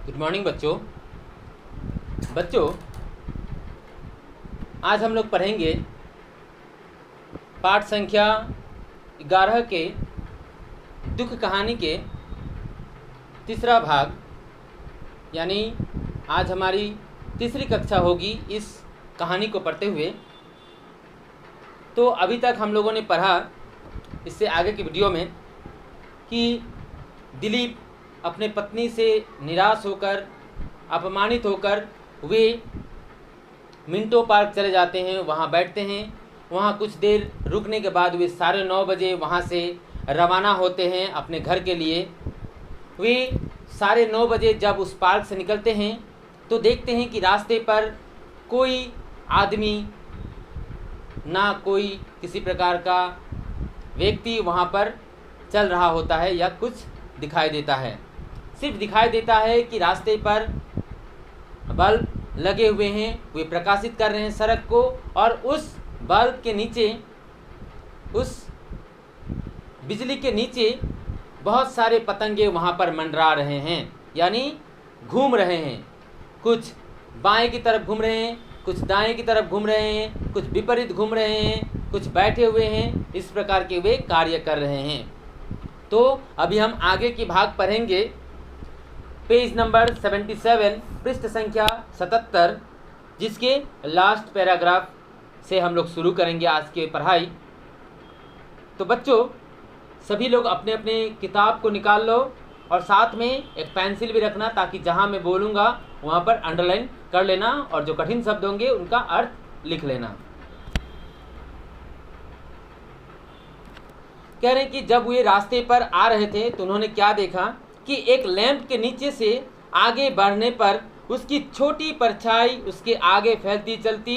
Good morning बच्चों। बच्चों, आज हम लोग पढ़ेंगे पाठ संख्या 11 के दुख कहानी के तीसरा भाग, यानी आज हमारी तीसरी कक्षा होगी इस कहानी को पढ़ते हुए। तो अभी तक हम लोगों ने पढ़ा इससे आगे की वीडियो में कि दिलीप अपने पत्नी से निराश होकर, अपमानित होकर वे मिंटो पार्क चले जाते हैं, वहाँ बैठते हैं। वहाँ कुछ देर रुकने के बाद वे 9:30 बजे वहाँ से रवाना होते हैं अपने घर के लिए। वे 9:30 बजे जब उस पार्क से निकलते हैं तो देखते हैं कि रास्ते पर कोई आदमी, ना कोई किसी प्रकार का व्यक्ति वहाँ पर चल रहा होता है या कुछ दिखाई देता है। सिर्फ दिखाई देता है कि रास्ते पर बल्ब लगे हुए हैं, वे प्रकाशित कर रहे हैं सड़क को, और उस बल्ब के नीचे, उस बिजली के नीचे बहुत सारे पतंगे वहाँ पर मंडरा रहे हैं, यानी घूम रहे हैं। कुछ बाएं की तरफ घूम रहे हैं, कुछ दाएं की तरफ घूम रहे हैं, कुछ विपरीत घूम रहे हैं, कुछ बैठे हुए हैं। इस प्रकार के वे कार्य कर रहे हैं। तो अभी हम आगे की भाग पढ़ेंगे। पेज नंबर 77, पृष्ठ संख्या 77, जिसके लास्ट पैराग्राफ से हम लोग शुरू करेंगे आज की पढ़ाई। तो बच्चों, सभी लोग अपने अपने किताब को निकाल लो और साथ में एक पेंसिल भी रखना, ताकि जहां मैं बोलूँगा वहां पर अंडरलाइन कर लेना और जो कठिन शब्द होंगे उनका अर्थ लिख लेना। कह रहे हैं कि जब वे रास्ते पर आ रहे थे तो उन्होंने क्या देखा कि एक लैंप के नीचे से आगे बढ़ने पर उसकी छोटी परछाई उसके आगे फैलती चलती।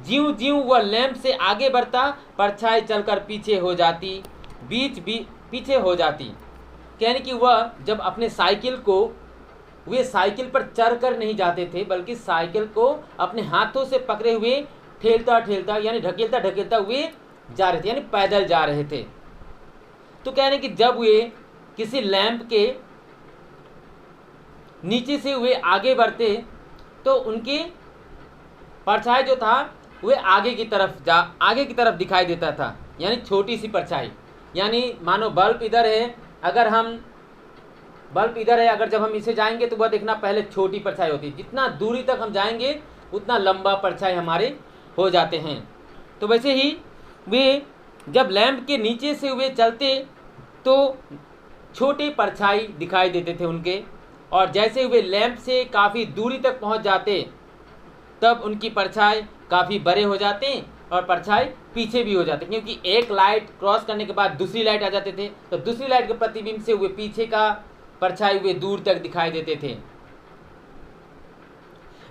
ज्यों-ज्यों वह लैंप से आगे बढ़ता, परछाई चलकर पीछे हो जाती, पीछे हो जाती। कहने कि वह जब अपने साइकिल को, वे साइकिल पर चढ़कर नहीं जाते थे, बल्कि साइकिल को अपने हाथों से पकड़े हुए ठेलता ठेलता, यानी ढकेलता ढकेलता वे जा रहे थे, यानी पैदल जा रहे थे। तो कह रहे कि जब वे किसी लैंप के नीचे से वे आगे बढ़ते तो उनकी परछाई जो था वे आगे की तरफ दिखाई देता था, यानी छोटी सी परछाई। यानी मानो बल्ब इधर है, अगर जब हम इसे जाएंगे तो वह देखना पहले छोटी परछाई होती है, जितना दूरी तक हम जाएंगे उतना लंबा परछाई हमारे हो जाते हैं। तो वैसे ही वे जब लैंप के नीचे से वे चलते तो छोटे परछाई दिखाई देते थे उनके, और जैसे वे लैंप से काफ़ी दूरी तक पहुंच जाते तब उनकी परछाई काफ़ी बड़े हो जाते और परछाई पीछे भी हो जाते, क्योंकि एक लाइट क्रॉस करने के बाद दूसरी लाइट आ जाते थे, तो दूसरी लाइट के प्रतिबिंब से वे पीछे का परछाई वे दूर तक दिखाई देते थे।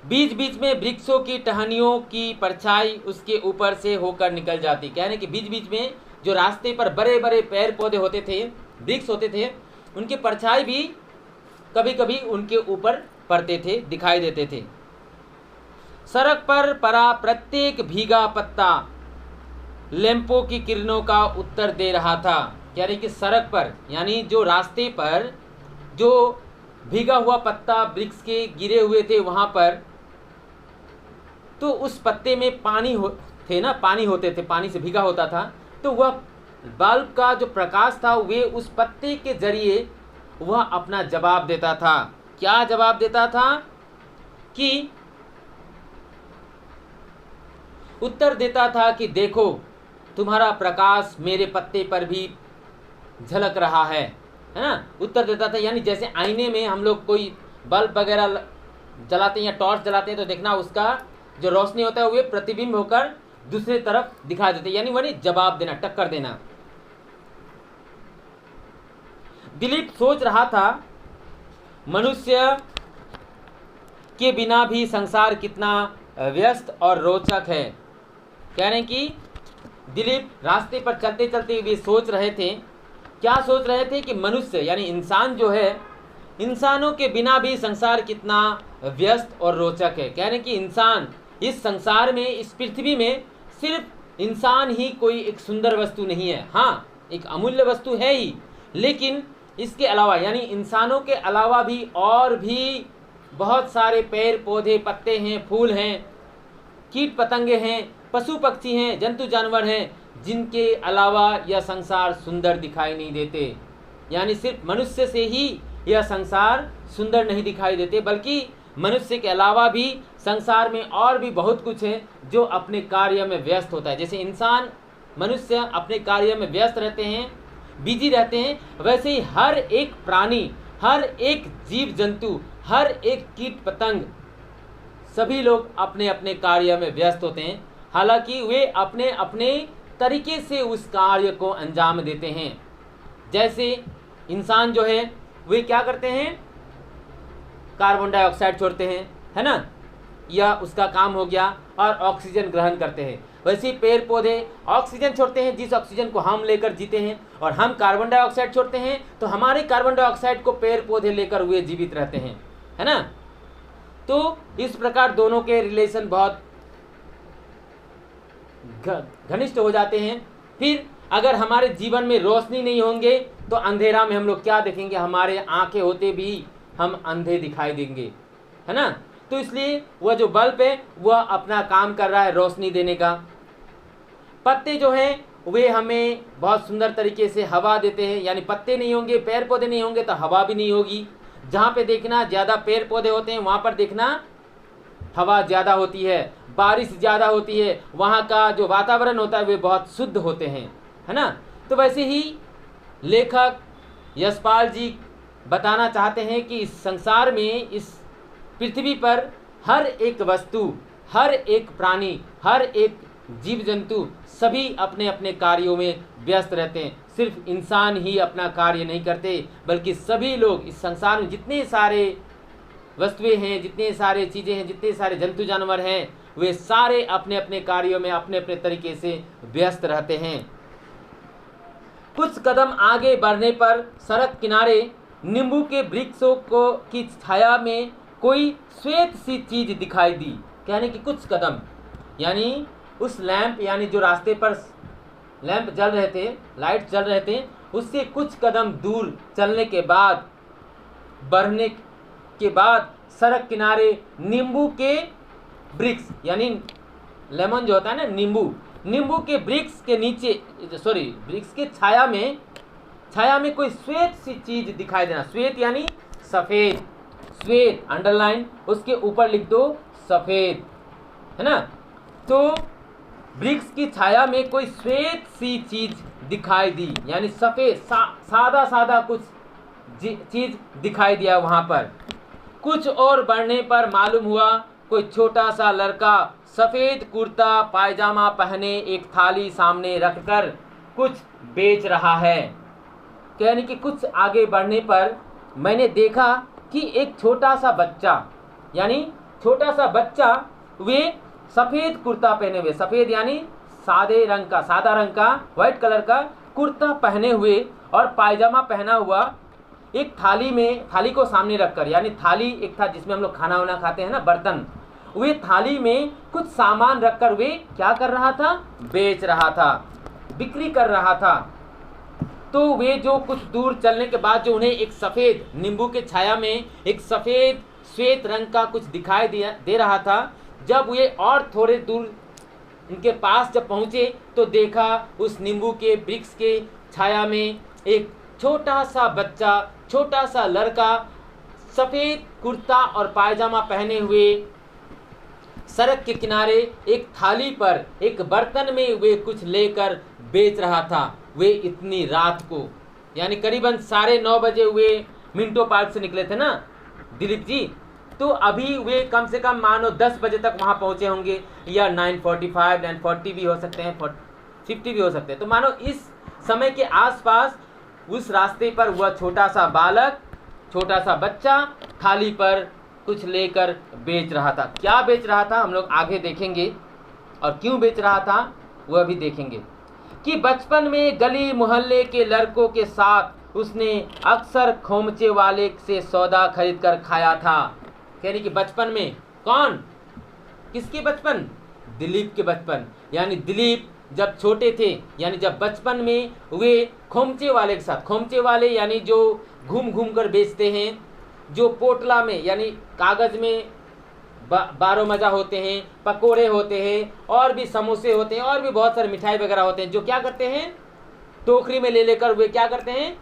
बीच बीच में वृक्षों की टहनियों की परछाई उसके ऊपर से होकर निकल जाती। कह रहे कि बीच बीच में जो रास्ते पर बड़े बड़े पेड़ पौधे होते थे, वृक्ष होते थे, उनकी परछाई भी कभी कभी उनके ऊपर पड़ते थे, दिखाई देते थे। सड़क पर पड़ा प्रत्येक भीगा पत्ता लैंपों की किरणों का उत्तर दे रहा था। कह रहे कि सड़क पर, यानी जो रास्ते पर जो भीगा हुआ पत्ता वृक्ष के गिरे हुए थे वहाँ पर, तो उस पत्ते में पानी होते थे, पानी से भीगा होता था। तो वह बल्ब का जो प्रकाश था वे उस पत्ते के जरिए वह अपना जवाब देता था। क्या जवाब देता था? कि उत्तर देता था कि देखो, तुम्हारा प्रकाश मेरे पत्ते पर भी झलक रहा है ना। उत्तर देता था, यानी जैसे आईने में हम लोग कोई बल्ब वगैरह जलाते हैं या टॉर्च जलाते हैं तो देखना उसका जो रोशनी होता है वे प्रतिबिंब होकर दूसरे तरफ दिखा देते, यानी वही जवाब देना, टक्कर देना। दिलीप सोच रहा था, मनुष्य के बिना भी संसार कितना व्यस्त और रोचक है। कह रहे हैं कि दिलीप रास्ते पर चलते चलते वे सोच रहे थे, क्या सोच रहे थे? कि मनुष्य यानी इंसान जो है, इंसानों के बिना भी संसार कितना व्यस्त और रोचक है। कह रहे हैं कि इंसान इस संसार में, इस पृथ्वी में सिर्फ इंसान ही कोई एक सुंदर वस्तु नहीं है। हाँ, एक अमूल्य वस्तु है ही, लेकिन इसके अलावा, यानी इंसानों के अलावा भी और भी बहुत सारे पेड़ पौधे, पत्ते हैं, फूल हैं, कीट पतंगे हैं, पशु पक्षी हैं, जंतु जानवर हैं, जिनके अलावा यह संसार सुंदर दिखाई नहीं देते। यानी सिर्फ मनुष्य से ही यह संसार सुंदर नहीं दिखाई देते, बल्कि मनुष्य के अलावा भी संसार में और भी बहुत कुछ है जो अपने कार्य में व्यस्त होता है। जैसे इंसान, मनुष्य अपने कार्य में व्यस्त रहते हैं, बिजी रहते हैं, वैसे ही हर एक प्राणी, हर एक जीव जंतु, हर एक कीट पतंग, सभी लोग अपने अपने कार्य में व्यस्त होते हैं। हालांकि वे अपने अपने तरीके से उस कार्य को अंजाम देते हैं। जैसे इंसान जो है वे क्या करते हैं, कार्बन डाइऑक्साइड छोड़ते हैं, है ना, यह उसका काम हो गया, और ऑक्सीजन ग्रहण करते हैं। वैसे ही पेड़ पौधे ऑक्सीजन छोड़ते हैं, जिस ऑक्सीजन को हम लेकर जीते हैं, और हम कार्बन डाइऑक्साइड छोड़ते हैं तो हमारे कार्बन डाइऑक्साइड को पेड़ पौधे लेकर वे जीवित रहते हैं, है ना। तो इस प्रकार दोनों के रिलेशन बहुत घनिष्ठ हो जाते हैं। फिर अगर हमारे जीवन में रोशनी नहीं होंगे तो अंधेरा में हम लोग क्या देखेंगे, हमारे आंखें होते भी हम अंधे दिखाई देंगे, है ना। तो इसलिए वह जो बल्ब है वह अपना काम कर रहा है रोशनी देने का। पत्ते जो हैं वे हमें बहुत सुंदर तरीके से हवा देते हैं, यानी पत्ते नहीं होंगे, पेड़ पौधे नहीं होंगे तो हवा भी नहीं होगी। जहाँ पे देखना ज़्यादा पेड़ पौधे होते हैं वहाँ पर देखना हवा ज़्यादा होती है, बारिश ज़्यादा होती है, वहाँ का जो वातावरण होता है वे बहुत शुद्ध होते हैं, है ना। तो वैसे ही लेखक यशपाल जी बताना चाहते हैं कि इस संसार में, इस पृथ्वी पर हर एक वस्तु, हर एक प्राणी, हर एक जीव जंतु सभी अपने अपने कार्यों में व्यस्त रहते हैं। सिर्फ इंसान ही अपना कार्य नहीं करते, बल्कि सभी लोग इस संसार में जितने सारे वस्तुएं हैं, जितने सारे चीज़ें हैं, जितने सारे जंतु जानवर हैं, वे सारे अपने अपने कार्यों में अपने अपने तरीके से व्यस्त रहते हैं। कुछ कदम आगे बढ़ने पर सड़क किनारे नींबू के वृक्षों को की छाया में कोई श्वेत सी चीज दिखाई दी। यानी कि कुछ कदम, यानी उस लैंप, यानी जो रास्ते पर लैंप जल रहे थे, लाइट जल रहे थे, उससे कुछ कदम दूर चलने के बाद, बढ़ने के बाद सड़क किनारे नींबू के वृक्ष, यानी लेमन जो होता है ना, नींबू के वृक्ष के नीचे, सॉरी वृक्ष के छाया में कोई श्वेत सी चीज दिखाई देना। श्वेत यानी सफेद, श्वेत अंडरलाइन, उसके ऊपर लिख दो सफेद, है ना। तो वृक्ष की छाया में कोई श्वेत सी चीज दिखाई दी, यानी सफेद सादा सादा कुछ चीज दिखाई दिया वहां पर। कुछ और बढ़ने पर मालूम हुआ कोई छोटा सा लड़का सफेद कुर्ता पायजामा पहने एक थाली सामने रखकर कुछ बेच रहा है। यानी कि कुछ आगे बढ़ने पर मैंने देखा कि एक छोटा सा बच्चा, यानी छोटा सा बच्चा, वे सफ़ेद कुर्ता पहने हुए, सफ़ेद यानी सादा रंग का व्हाइट कलर का कुर्ता पहने हुए और पायजामा पहना हुआ, एक थाली को सामने रखकर, यानी थाली एक था जिसमें हम लोग खाना वाना खाते हैं ना, बर्तन, वे थाली में कुछ सामान रखकर वे क्या कर रहा था, बेच रहा था, बिक्री कर रहा था। तो वे जो कुछ दूर चलने के बाद जो उन्हें एक सफ़ेद नींबू के छाया में एक सफ़ेद श्वेत रंग का कुछ दिखाई दे रहा था, जब वे और थोड़े दूर उनके पास जब पहुँचे तो देखा उस नींबू के वृक्ष के छाया में एक छोटा सा बच्चा, छोटा सा लड़का सफ़ेद कुर्ता और पायजामा पहने हुए सड़क के किनारे एक थाली पर एक बर्तन में वे कुछ लेकर बेच रहा था। वे इतनी रात को, यानी करीबन 9:30 बजे वे मिंटो पार्क से निकले थे ना दिलीप जी, तो अभी वे कम से कम मानो 10 बजे तक वहाँ पहुँचे होंगे, या 9:45, 9:40 भी हो सकते हैं, 50 भी हो सकते हैं। तो मानो इस समय के आसपास उस रास्ते पर वह छोटा सा बालक, छोटा सा बच्चा थाली पर कुछ लेकर बेच रहा था। क्या बेच रहा था हम लोग आगे देखेंगे, और क्यों बेच रहा था वह भी देखेंगे। कि बचपन में गली मोहल्ले के लड़कों के साथ उसने अक्सर खोमचे वाले से सौदा खरीद कर खाया था। यानी कि बचपन में, कौन, किसके बचपन, दिलीप के बचपन, यानी दिलीप जब छोटे थे, यानी जब बचपन में वे खोमचे वाले के साथ, खोमचे वाले यानी जो घूम घूम कर बेचते हैं, जो पोटला में यानी कागज़ में बारो मजा होते हैं, पकोड़े होते हैं, और भी समोसे होते हैं, और भी बहुत सारे मिठाई वगैरह होते हैं, जो क्या करते हैं टोकरी में ले लेकर वे क्या करते हैं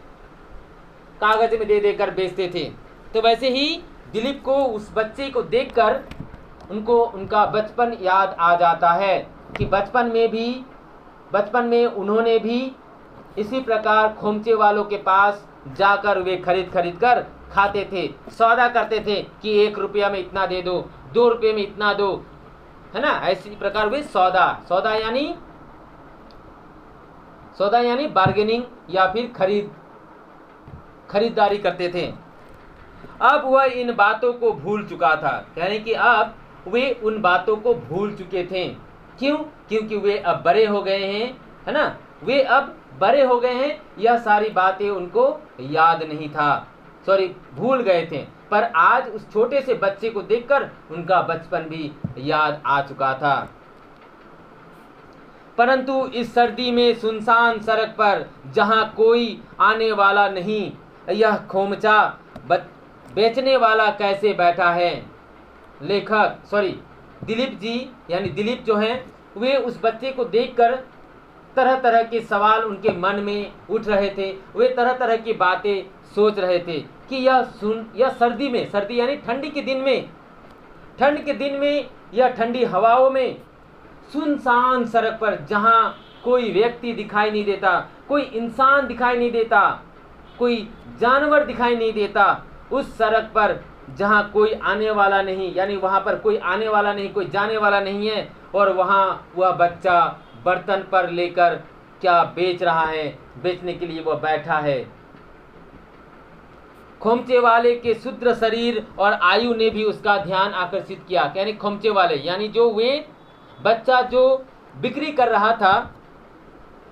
कागज़ में दे देकर बेचते थे। तो वैसे ही दिलीप को उस बच्चे को देखकर उनका बचपन याद आ जाता है कि बचपन में उन्होंने भी इसी प्रकार खोमचे वालों के पास जाकर वे खरीद कर खाते थे, सौदा करते थे कि 1 रुपया में इतना दे दो, 2 रुपये में इतना दो, है ना। ऐसी प्रकार वे सौदा यानी बार्गेनिंग या फिर खरीदारी करते थे। अब वह इन बातों को भूल चुका था, यानी कि अब वे उन बातों को भूल चुके थे। क्यों? क्योंकि वे अब बड़े हो गए हैं, है ना। वे अब बड़े हो गए हैं, यह सारी बातें उनको याद नहीं था, भूल गए थे। पर आज उस छोटे से बच्चे को देखकर उनका बचपन भी याद आ चुका था। परंतु इस सर्दी में सुनसान सड़क पर जहां कोई आने वाला नहीं, यह खोमचा बेचने वाला कैसे बैठा है। दिलीप जी यानी दिलीप जो हैं वे उस बच्चे को देखकर तरह तरह के सवाल उनके मन में उठ रहे थे। वे तरह तरह की बातें सोच रहे थे कि यह सर्दी यानी ठंड के दिन में यह ठंडी हवाओं में सुनसान सड़क पर जहां कोई व्यक्ति दिखाई नहीं देता, कोई इंसान दिखाई नहीं देता, कोई जानवर दिखाई नहीं देता, उस सड़क पर जहां कोई आने वाला नहीं, यानी वहां पर कोई आने वाला नहीं, कोई जाने वाला नहीं है, और वहां वह बच्चा बर्तन पर लेकर क्या बेच रहा है, बेचने के लिए वह बैठा है। खोमचे वाले के शुद्र शरीर और आयु ने भी उसका ध्यान आकर्षित किया। यानी खोमचे वाले यानी जो वे बच्चा जो बिक्री कर रहा था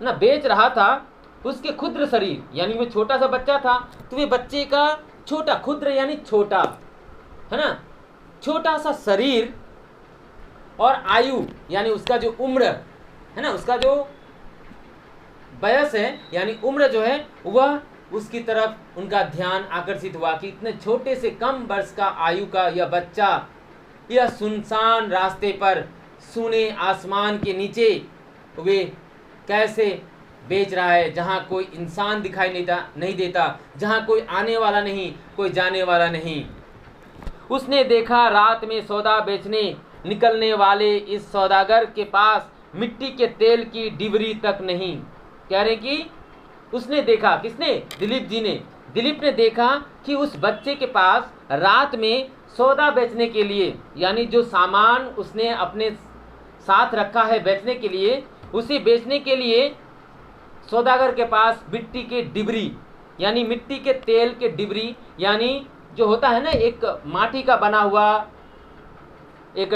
ना, बेच रहा था, उसके क्षुद्र शरीर यानी वो छोटा सा बच्चा था, तो वे बच्चे का क्षुद्र यानी छोटा, है ना, छोटा सा शरीर और आयु यानी उसका जो उम्र है ना, उसका जो वयस है यानी उम्र जो है वह उसकी तरफ उनका ध्यान आकर्षित हुआ कि इतने छोटे से कम वर्ष का आयु का यह बच्चा यह सुनसान रास्ते पर सूने आसमान के नीचे वे कैसे बेच रहा है, जहाँ कोई इंसान दिखाई नहीं देता, जहाँ कोई आने वाला नहीं, कोई जाने वाला नहीं। उसने देखा रात में सौदा बेचने निकलने वाले इस सौदागर के पास मिट्टी के तेल की डिबरी तक नहीं। कह रहे कि उसने देखा, किसने? दिलीप ने देखा कि उस बच्चे के पास रात में सौदा बेचने के लिए यानी जो सामान उसने अपने साथ रखा है बेचने के लिए, उसे बेचने के लिए सौदागर के पास मिट्टी के डिबरी यानी मिट्टी के तेल के डिबरी यानी जो होता है ना, एक माटी का बना हुआ एक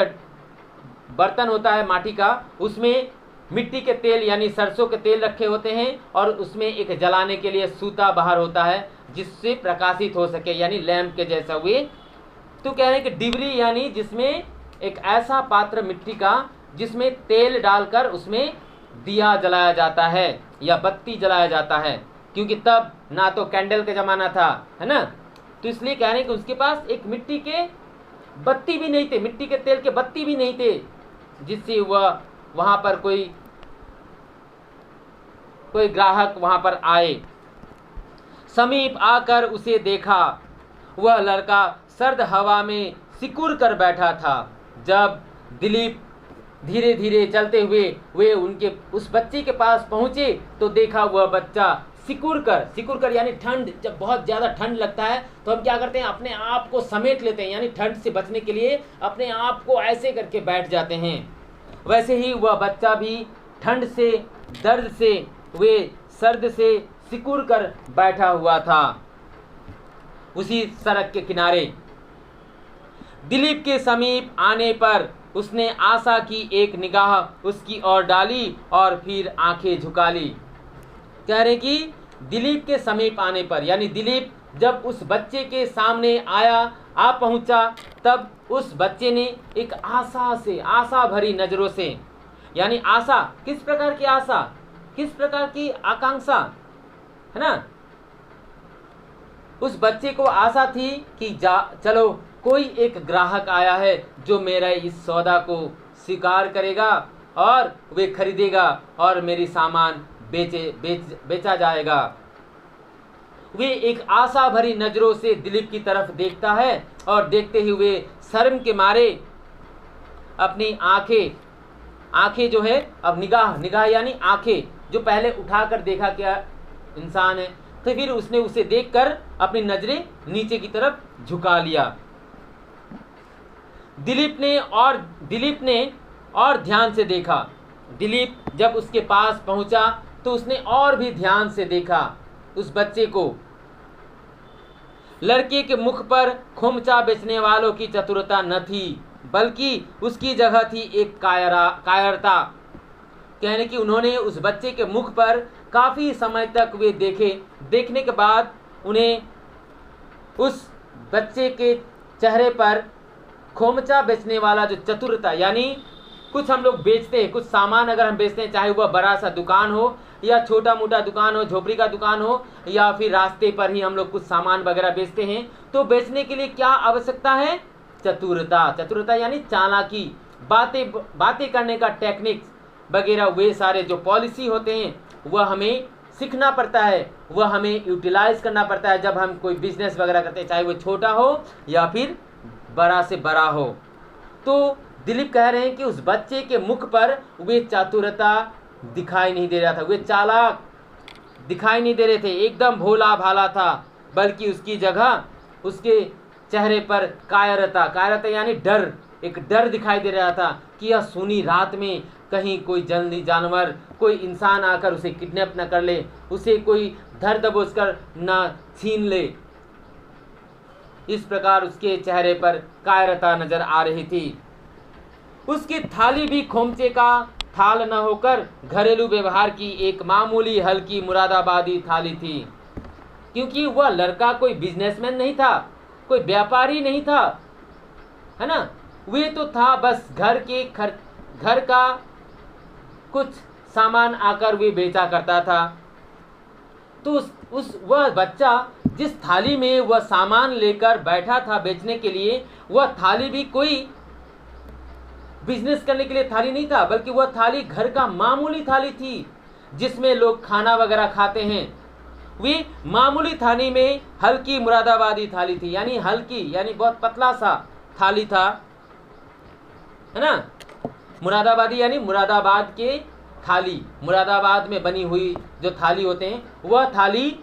बर्तन होता है माटी का, उसमें मिट्टी के तेल यानी सरसों के तेल रखे होते हैं, और उसमें एक जलाने के लिए सूता बाहर होता है जिससे प्रकाशित हो सके, यानी लैंप के जैसा हुए। तो कह रहे हैं कि डिबरी यानी जिसमें एक ऐसा पात्र मिट्टी का जिसमें तेल डालकर उसमें दिया जलाया जाता है या बत्ती जलाया जाता है, क्योंकि तब ना तो कैंडल का ज़माना था, है ना। तो इसलिए कह रहे हैं कि उसके पास एक मिट्टी के बत्ती भी नहीं थे, मिट्टी के तेल के बत्ती भी नहीं थे, जिससे वह वहाँ पर कोई ग्राहक वहाँ पर आए। समीप आकर उसे देखा, वह लड़का सर्द हवा में सिकुड़ कर बैठा था। जब दिलीप धीरे धीरे चलते हुए वे उस बच्चे के पास पहुँचे तो देखा वह बच्चा सिकुड़ कर यानी ठंड, जब बहुत ज़्यादा ठंड लगता है तो हम क्या करते हैं, अपने आप को समेट लेते हैं, यानी ठंड से बचने के लिए अपने आप को ऐसे करके बैठ जाते हैं। वैसे ही वह बच्चा भी ठंड से, दर्द से, वे सर्द से सिकुड़ कर बैठा हुआ था उसी सड़क के किनारे। दिलीप के समीप आने पर उसने आशा की एक निगाह उसकी ओर डाली और फिर आंखें झुका ली। कह रहे कि दिलीप के समीप आने पर यानी दिलीप जब उस बच्चे के सामने आ पहुंचा, तब उस बच्चे ने एक आशा भरी नज़रों से, यानी आशा, किस प्रकार की आशा, किस प्रकार की आकांक्षा, है ना, उस बच्चे को आशा थी कि चलो कोई एक ग्राहक आया है जो मेरा इस सौदा को स्वीकार करेगा और वे खरीदेगा और मेरी सामान बेचा जाएगा। वे एक आशा भरी नज़रों से दिलीप की तरफ देखता है और देखते ही वे शर्म के मारे अपनी आंखें जो है, अब निगाह यानी आंखें, जो पहले उठाकर देखा क्या इंसान है, तो फिर उसने उसे देखकर अपनी नजरें नीचे की तरफ झुका लिया। दिलीप ने और ध्यान से देखा। दिलीप जब उसके पास पहुंचा तो उसने और भी ध्यान से देखा उस बच्चे को। लड़के के मुख पर खोमचा बेचने वालों की चतुरता न थी, बल्कि उसकी जगह थी एक कायरता। कहने कि उन्होंने उस बच्चे के मुख पर काफ़ी समय तक वे देखने के बाद उन्हें उस बच्चे के चेहरे पर खोमचा बेचने वाला जो चतुरता, यानी कुछ हम लोग बेचते हैं, कुछ सामान अगर हम बेचते हैं, चाहे वह बड़ा सा दुकान हो या छोटा मोटा दुकान हो, झोपड़ी का दुकान हो, या फिर रास्ते पर ही हम लोग कुछ सामान वगैरह बेचते हैं, तो बेचने के लिए क्या आवश्यकता है? चतुरता यानी चालाकी, बातें करने का टेक्निक्स वगैरह, वे सारे जो पॉलिसी होते हैं वह हमें सीखना पड़ता है, वह हमें यूटिलाइज करना पड़ता है जब हम कोई बिजनेस वगैरह करते हैं, चाहे वो छोटा हो या फिर बड़ा से बड़ा हो। तो दिलीप कह रहे हैं कि उस बच्चे के मुख पर वे चतुरता दिखाई नहीं दे रहा था, वे चालाक दिखाई नहीं दे रहे थे, एकदम भोला भाला था, बल्कि उसकी जगह उसके चेहरे पर कायरता यानी डर, एक डर दिखाई दे रहा था कि यह सूनी रात में कहीं कोई जंगली जानवर, कोई इंसान आकर उसे किडनैप न कर ले, उसे कोई धर दबोच कर न छीन ले। इस प्रकार उसके चेहरे पर कायरता नजर आ रही थी। उसकी थाली भी खोमचे का थाल न होकर घरेलू व्यवहार की एक मामूली हल्की मुरादाबादी थाली थी, क्योंकि वह लड़का कोई बिजनेसमैन नहीं था, कोई व्यापारी नहीं था, है ना। वे तो था बस घर का कुछ सामान आकर वे बेचा करता था। तो वह बच्चा जिस थाली में वह सामान लेकर बैठा था बेचने के लिए, वह थाली भी कोई बिजनेस करने के लिए थाली नहीं था, बल्कि वह थाली घर का मामूली थाली थी जिसमें लोग खाना वगैरह खाते हैं। वे मामूली थाली में हल्की मुरादाबादी थाली थी, यानी हल्की यानी बहुत पतला सा थाली था, है ना। मुरादाबादी यानी मुरादाबाद के थाली, मुरादाबाद में बनी हुई जो थाली होते हैं, वह थाली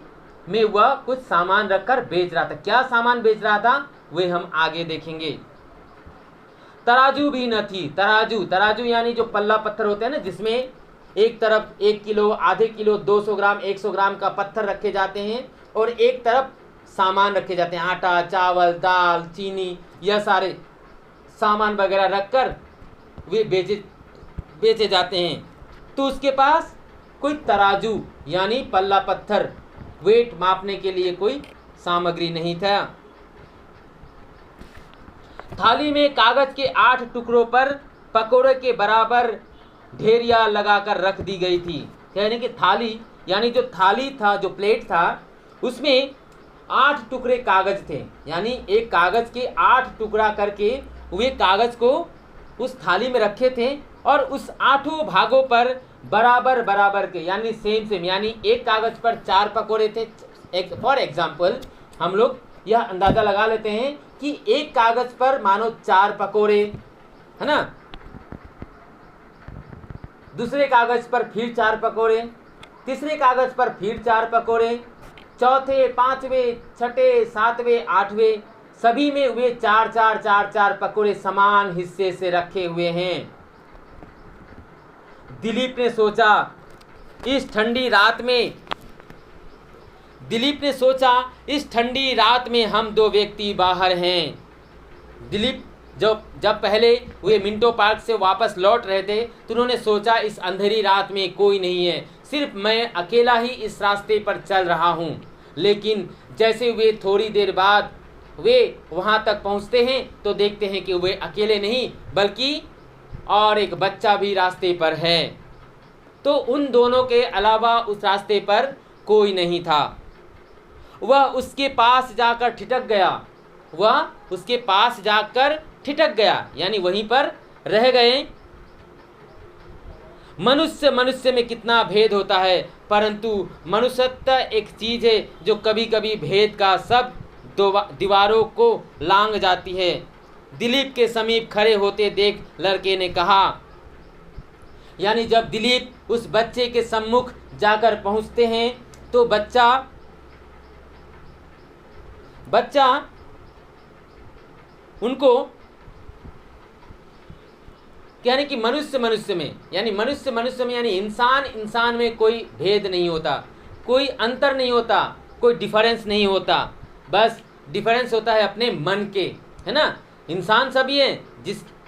में वह कुछ सामान रखकर बेच रहा था। क्या सामान बेच रहा था वे हम आगे देखेंगे। तराजू भी न थी। तराजू यानी जो पल्ला पत्थर होते हैं ना, जिसमें एक तरफ 1 किलो, आधे किलो, 200 ग्राम, 100 ग्राम का पत्थर रखे जाते हैं और एक तरफ सामान रखे जाते हैं, आटा, चावल, दाल, चीनी, यह सारे सामान वगैरह रखकर वे बेचे जाते हैं। तो उसके पास कोई तराजू यानी पल्ला पत्थर, वेट मापने के लिए कोई सामग्री नहीं था। थाली में कागज के 8 टुकड़ों पर पकोड़े के बराबर ढेरिया लगाकर रख दी गई थी। यानी कि थाली यानी जो थाली था, जो प्लेट था, उसमें 8 टुकड़े कागज थे, यानी एक कागज के 8 टुकड़ा करके वे कागज को उस थाली में रखे थे और उस 8 भागों पर बराबर के यानी सेम यानी एक कागज पर 4 पकोड़े थे। फॉर एग्जाम्पल हम लोग यह अंदाजा लगा लेते हैं कि एक कागज पर मानो 4 पकोड़े, है ना, दूसरे कागज पर फिर 4 पकोड़े, तीसरे कागज पर फिर 4 पकोड़े, चौथे, 5वें, 6ठे, 7वें, 8वें, सभी में वे 4 पकोड़े समान हिस्से से रखे हुए हैं। दिलीप ने सोचा इस ठंडी रात में हम 2 व्यक्ति बाहर हैं। दिलीप जब पहले वे मिंटो पार्क से वापस लौट रहे थे तो उन्होंने सोचा इस अंधेरी रात में कोई नहीं है, सिर्फ मैं अकेला ही इस रास्ते पर चल रहा हूँ। लेकिन जैसे वे थोड़ी देर बाद वे वहाँ तक पहुँचते हैं तो देखते हैं कि वे अकेले नहीं बल्कि और एक बच्चा भी रास्ते पर है। तो उन दोनों के अलावा उस रास्ते पर कोई नहीं था। वह उसके पास जाकर ठिठक गया। वह उसके पास जाकर ठिठक गया, यानी वहीं पर रह गए। मनुष्य मनुष्य में कितना भेद होता है, परंतु मनुष्यत्व एक चीज़ है जो कभी कभी भेद का सब दीवारों को लांघ जाती है। दिलीप के समीप खड़े होते देख लड़के ने कहा, यानी जब दिलीप उस बच्चे के सम्मुख जाकर पहुंचते हैं तो बच्चा उनको, यानी कि मनुष्य मनुष्य में यानी इंसान में कोई भेद नहीं होता, कोई अंतर नहीं होता, कोई डिफरेंस नहीं होता। बस डिफरेंस होता है अपने मन के, है ना। इंसान सभी हैं,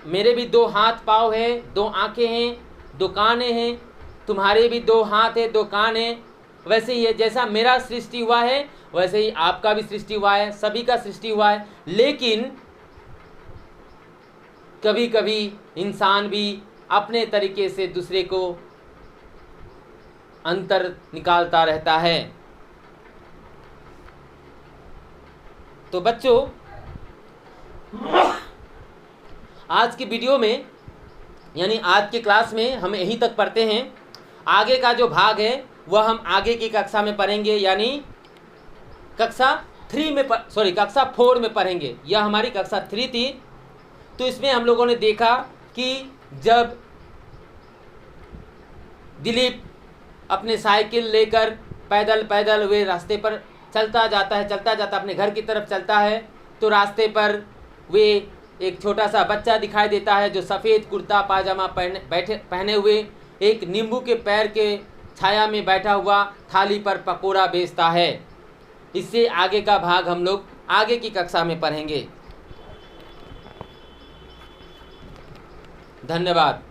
मेरे भी 2 हाथ पाँव है, 2 आंखें हैं, 2 कान हैं, तुम्हारे भी 2 हाथ है, 2 कान है। वैसे ही है, जैसा मेरा सृष्टि हुआ है वैसे ही आपका भी सृष्टि हुआ है, सभी का सृष्टि हुआ है। लेकिन कभी कभी इंसान भी अपने तरीके से दूसरे को अंतर निकालता रहता है। तो बच्चों, आज की वीडियो में यानी आज के क्लास में हम यहीं तक पढ़ते हैं। आगे का जो भाग है वह हम आगे की कक्षा में पढ़ेंगे, यानी कक्षा 4 में पढ़ेंगे। यह हमारी कक्षा 3 थी। तो इसमें हम लोगों ने देखा कि जब दिलीप अपने साइकिल लेकर पैदल वे रास्ते पर चलता जाता अपने घर की तरफ चलता है, तो रास्ते पर वे एक छोटा सा बच्चा दिखाई देता है जो सफ़ेद कुर्ता पाजामा पहने हुए एक नींबू के पेड़ के छाया में बैठा हुआ थाली पर पकोड़ा बेचता है। इससे आगे का भाग हम लोग आगे की कक्षा में पढ़ेंगे। धन्यवाद।